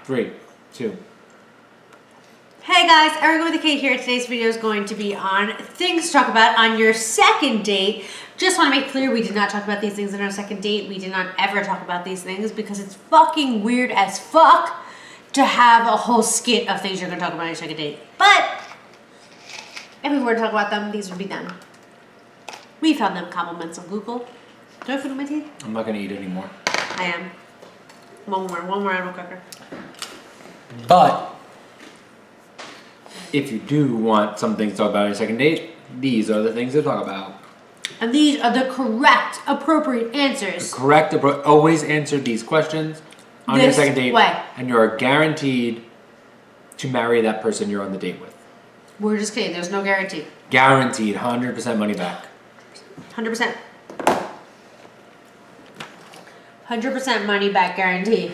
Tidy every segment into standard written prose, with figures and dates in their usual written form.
3, 2. Hey guys, Erica with a K here. Today's video is going to be on things to talk about on your second date. Just want to make clear we did not talk about these things on our second date. We did not ever talk about these things because it's fucking weird as fuck to have a whole skit of things you're going to talk about on your second date. But if we were to talk about them, these would be them. We found them compliments on Google. Do I have food in my teeth? I'm not going to eat anymore. I am. One more animal cracker. But if you do want some things to talk about on your second date, these are the things to talk about. And these are the correct, appropriate answers. Always answer these questions on your second date. Way. And you are guaranteed to marry that person you're on the date with. We're just kidding. There's no guarantee. Guaranteed. 100% money back. 100%. 100% money back guarantee.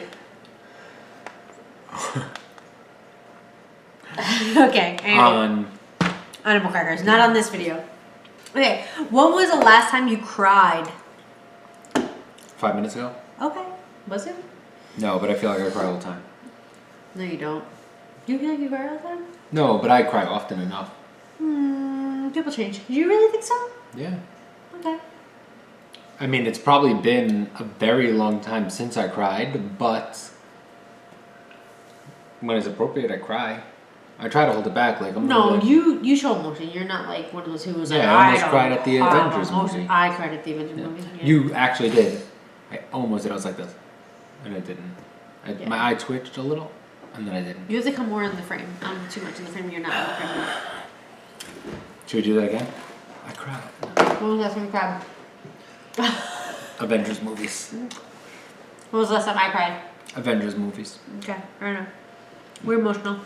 Okay. On animal crackers. Not on this video. Okay. When was the last time you cried? 5 minutes ago? Okay. Was it? No, but I feel like I cry all the time. No, you don't. Do you feel like you cry all the time? No, but I cry often enough. People change. Do you really think so? Yeah. Okay. I mean, it's probably been a very long time since I cried, but when it's appropriate, I cry. I try to hold it back. Like I'm No, like, you show emotion. You're not like one of those who was like, I almost cried at the Avengers movie. I cried at the Avengers movie. Yeah. You actually did. I almost did. I was like this, and I didn't. Yeah. My eye twitched a little, and then I didn't. You have to come more in the frame. I'm too much in the frame. You're not in the frame. Should we do that again? I cried. When was the last time you cried? Avengers movies. When was the last time I cried? Avengers movies. Okay, fair enough. We're emotional.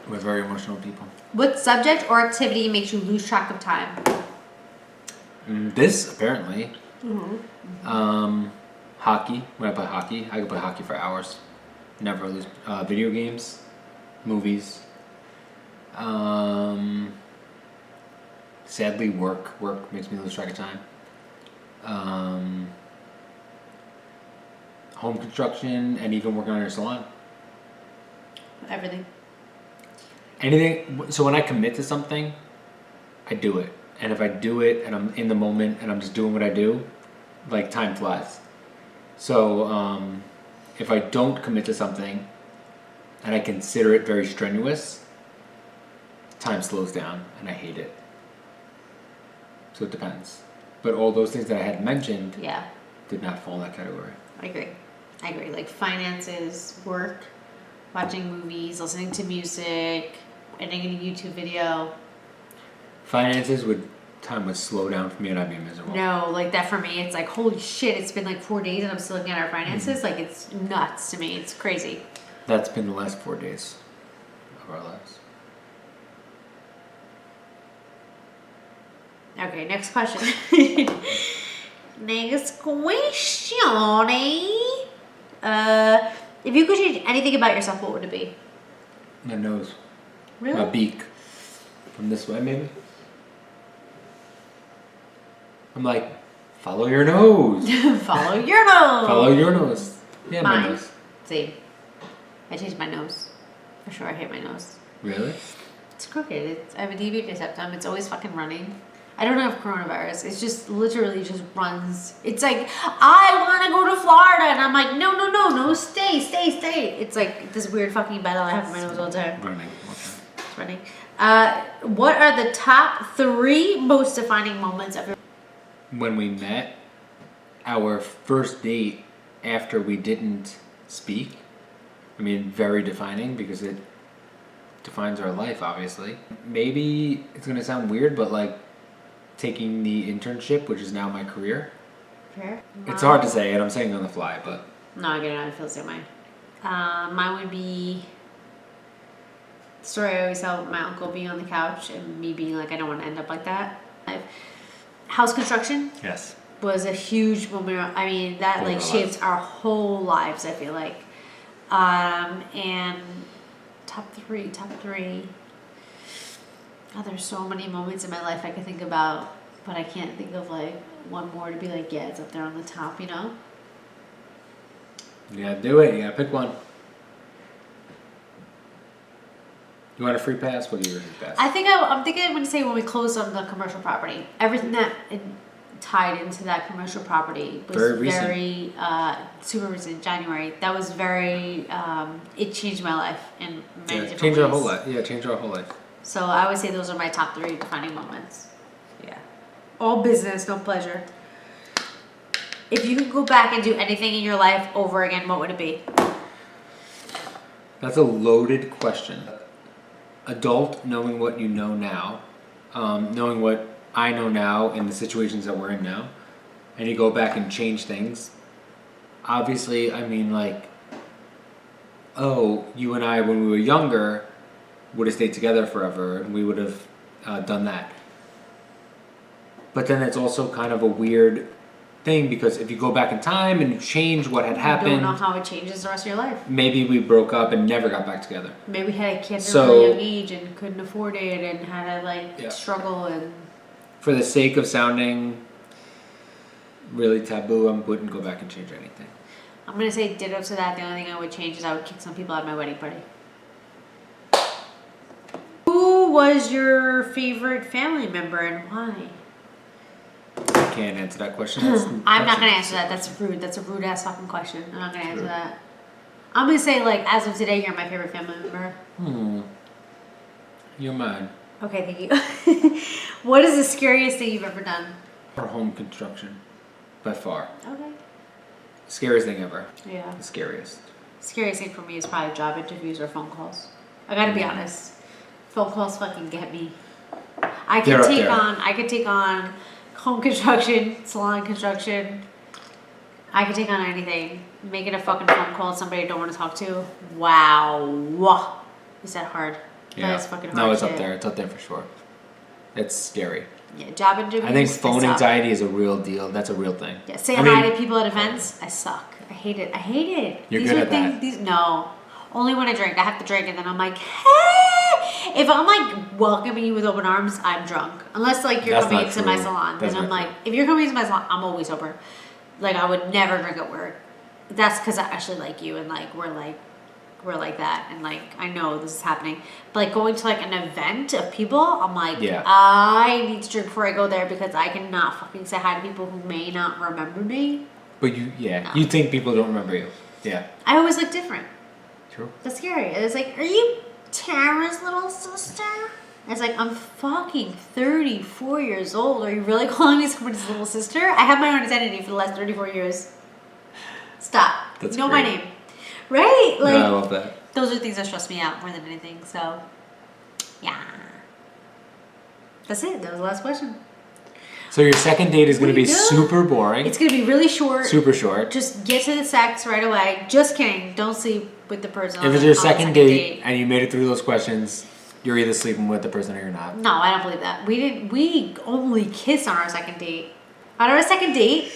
We're very emotional people. What subject or activity makes you lose track of time? This apparently. Mm-hmm. Hockey. When I play hockey, I can play hockey for hours. Never lose. Video games, movies. Sadly, work. Work makes me lose track of time. Home construction and even working on your salon. Everything. Anything. So when I commit to something, I do it. And if I do it and I'm in the moment and I'm just doing what I do, like time flies. So if I don't commit to something and I consider it very strenuous, time slows down and I hate it. So it depends. But all those things that I had mentioned did not fall in that category. I agree. Like finances, work, watching movies, listening to music, editing a YouTube video. Finances time would slow down for me and I'd be miserable. No, like that for me, it's like, holy shit, it's been like 4 days and I'm still looking at our finances. Like it's nuts to me. It's crazy. That's been the last 4 days of our lives. Okay, next question. Next question. If you could change anything about yourself, what would it be? My nose. Really? My beak. From this way, maybe? I'm like, follow your nose. Follow your nose. Follow your nose. Yeah, my Mine. nose. Same. I changed my nose. For sure, I hate my nose. Really? It's crooked. I have a deviated septum. It's always fucking running. I don't have coronavirus. It's just literally just runs. It's like, I want to go to Florida. And I'm like, no, stay. It's like this weird fucking battle I have in my nose all the time. Running. Okay. It's running. What are the top 3 most defining moments of your... When we met, our first date after we didn't speak, I mean, very defining because it defines our life, obviously. Maybe it's going to sound weird, but like taking the internship, which is now my career. Fair. It's hard to say, and I'm saying on the fly, but... No, I get it. I feel the same way. Mine would be the story I always tell my uncle being on the couch and me being like, I don't want to end up like that. House construction. Yes. Was a huge moment. I mean, that like shaped our whole lives, I feel like. And top three. God, there's so many moments in my life I could think about, but I can't think of like one more to be like, yeah, it's up there on the top, you know? You gotta do it. You gotta pick one. You want a free pass? We'll give you a free pass. I think I'm thinking I'm going to say when we closed on the commercial property, everything that tied into that commercial property was very super recent, January. That was very, it changed my life in many different ways. Changed our whole life. Yeah, changed our whole life. So I would say those are my top 3 defining moments. Yeah. All business, no pleasure. If you could go back and do anything in your life over again, what would it be? That's a loaded question. Adult, knowing what you know now, knowing what I know now in the situations that we're in now, and you go back and change things. Obviously, I mean, like, oh, you and I, when we were younger, would have stayed together forever, and we would have done that. But then it's also kind of a weird thing, because if you go back in time and you change what had happened, you don't know how it changes the rest of your life. Maybe we broke up and never got back together. Maybe we had a kid at a really young age and couldn't afford it and had to struggle and. For the sake of sounding really taboo, I wouldn't go back and change anything. I'm gonna say ditto to that. The only thing I would change is I would kick some people out of my wedding party. Who was your favorite family member and why? I can't answer that question. I'm not gonna answer that. That's rude. That's a rude ass fucking question. I'm not gonna answer that. I'm gonna say, like, as of today, you're my favorite family member. You're mine. Okay, thank you. What is the scariest thing you've ever done? For home construction, by far. Okay. Scariest thing ever. Yeah. The scariest. Scariest thing for me is probably job interviews or phone calls. I gotta be honest. Phone calls fucking get me. I could take on home construction, salon construction. I could take on anything. Making a fucking phone call to somebody I don't want to talk to. Wow. Is that hard? Yeah. That is fucking hard. No, it's up there. It's up there for sure. It's scary. Yeah, job interviews. I think phone anxiety is a real deal. That's a real thing. Yeah, say hi to people at events. I suck. I hate it. You're good at that. No. Only when I drink. I have to drink and then I'm like, hey! If I'm like welcoming you with open arms, I'm drunk. Unless like you're coming into my salon. Then I'm like, if you're coming into my salon, I'm always sober. Like I would never drink at work. That's because I actually like you and like we're like that and like I know this is happening. But like going to like an event of people, I'm like, I need to drink before I go there because I cannot fucking say hi to people who may not remember me. But you think people don't remember you. Yeah. I always look different. True. That's scary. It's like, are you Tara's little sister? It's like, I'm fucking 34 years old. Are you really calling me somebody's little sister? I have my own identity for the last 34 years. Stop. That's know great. my name. Right? Like, I love that. Those are things that stress me out more than anything. So, yeah. That's it. That was the last question. So your second date is going to be super boring. It's going to be really short. Super short. Just get to the sex right away. Just kidding. Don't sleep with the person. If it's your second date and you made it through those questions, you're either sleeping with the person or you're not. No, I don't believe that. We only kissed on our second date. On our second date,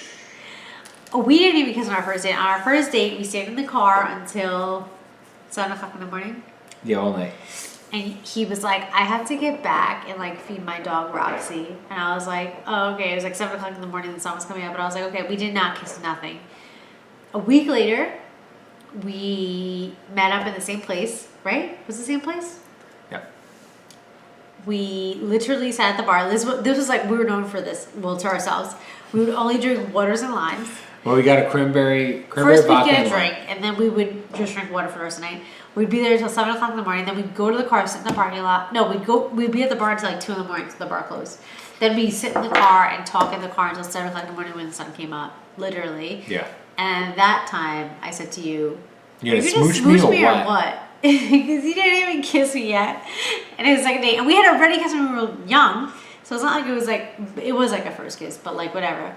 we didn't even kiss on our first date. On our first date, we stayed in the car until 7 o'clock in the morning. Yeah, all night. And he was like, I have to get back and like feed my dog Roxy. And I was like, oh, okay. It was like 7 o'clock in the morning, the sun was coming up. But I was like, okay, we did not kiss, nothing. A week later, we met up in the same place, right? Was it the same place? Yeah. We literally sat at the bar. This was like, we were known for this, well, to ourselves. We would only drink waters and limes. Well, we got a cranberry First vodka. We'd get a drink, and then we would just drink water for the rest of the night. We'd be there until 7 o'clock in the morning. Then we'd go to the car, sit in the parking lot. No, we'd be at the bar until like 2 in the morning until the bar closed. Then we'd sit in the car and talk in the car until 7 o'clock in the morning when the sun came up, literally. Yeah. And that time, I said to you, you're gonna smooch me or what? Because you didn't even kiss me yet. And it was like a date. And we had already kissed when we were young. So it's not like it was like a first kiss, but like whatever.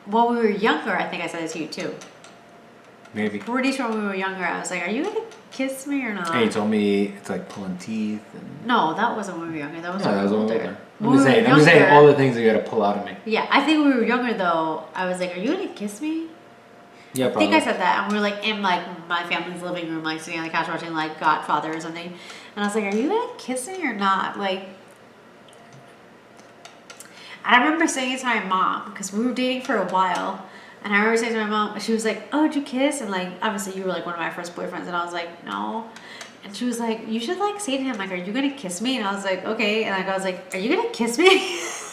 When we were younger, I think I said it to you too. Maybe. Pretty sure when we were younger, I was like, are you going to kiss me or not? And you told me it's like pulling teeth. And... No, that wasn't when we were younger. That was when we were older. I'm just saying all the things that you got to pull out of me. Yeah, I think when we were younger though, I was like, are you going to kiss me? Yeah, probably. I think I said that. And we were like in like my family's living room, like sitting on the couch watching like Godfather or something. And I was like, are you going to kiss me or not? Like, and I remember saying it to my mom because we were dating for a while. And I remember saying to my mom, she was like, oh, did you kiss? And like, obviously you were like one of my first boyfriends. And I was like, no. And she was like, you should like say to him, like, are you gonna kiss me? And I was like, okay. And like, I was like, are you gonna kiss me?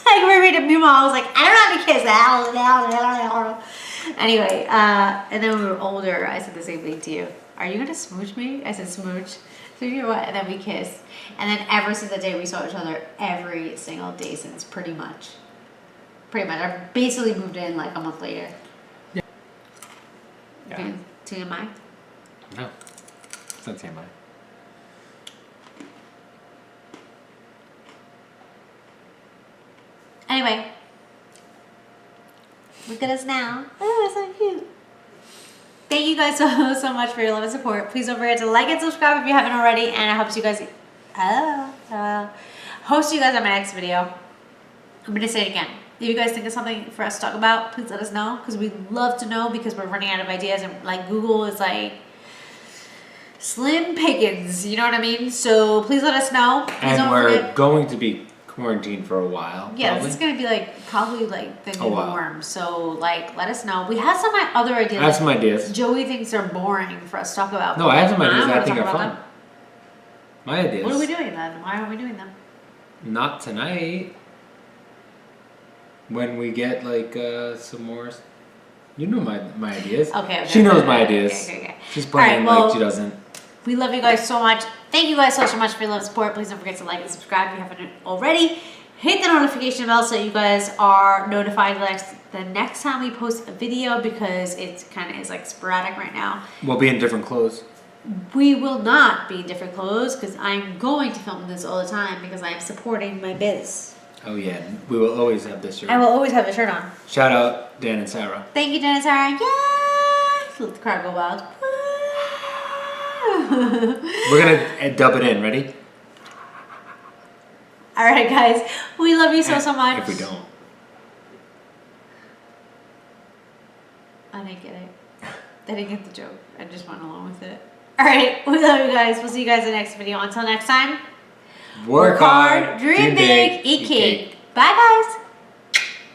Like, we read a memo. I was like, I don't know how to kiss. Anyway, and then when we were older, I said the same thing to you. Are you gonna smooch me? I said smooch. So you know what? And then we kissed. And then ever since the day we saw each other, every single day since, pretty much. I basically moved in like a month later. Yeah. Okay. TMI? No. It's not TMI. Anyway. Look at us now. Oh, it's so cute. Thank you guys so much for your love and support. Please don't forget to like and subscribe if you haven't already. And I hope you guys host you guys on my next video. I'm going to say it again. If you guys think of something for us to talk about, please let us know. Because we'd love to know, because we're running out of ideas. And like Google is like slim pickings. You know what I mean? So please let us know. Please And we're going to be quarantined for a while. Yeah, probably. this is going to be like probably like the new norm. So like let us know. We have some other ideas. I have some ideas. Joey thinks they're boring for us to talk about. No, I have some ideas that I wanna think talk are about fun. them. My ideas. What are we doing then? Why aren't we doing them? Not tonight. When we get like some more. You know my ideas. Okay. She knows my ideas. Okay. She's playing like she doesn't. We love you guys so much. Thank you guys so much for your love and support. Please don't forget to like and subscribe if you haven't already. Hit the notification bell so you guys are notified the next time we post a video, because it kind of is like sporadic right now. We'll be in different clothes. We will not be in different clothes, because I'm going to film this all the time because I am supporting my biz. Oh yeah, we will always have this shirt. I will always have a shirt on. Shout out Dan and Sarah. Thank you, Dan and Sarah. Yay! Let the crowd go wild. We're gonna dub it in. Ready? All right, guys. We love you so much. If we don't. I didn't get it. I didn't get the joke. I just went along with it. All right. We love you guys. We'll see you guys in the next video. Until next time. Work hard, dream big, eat cake. Bye, guys.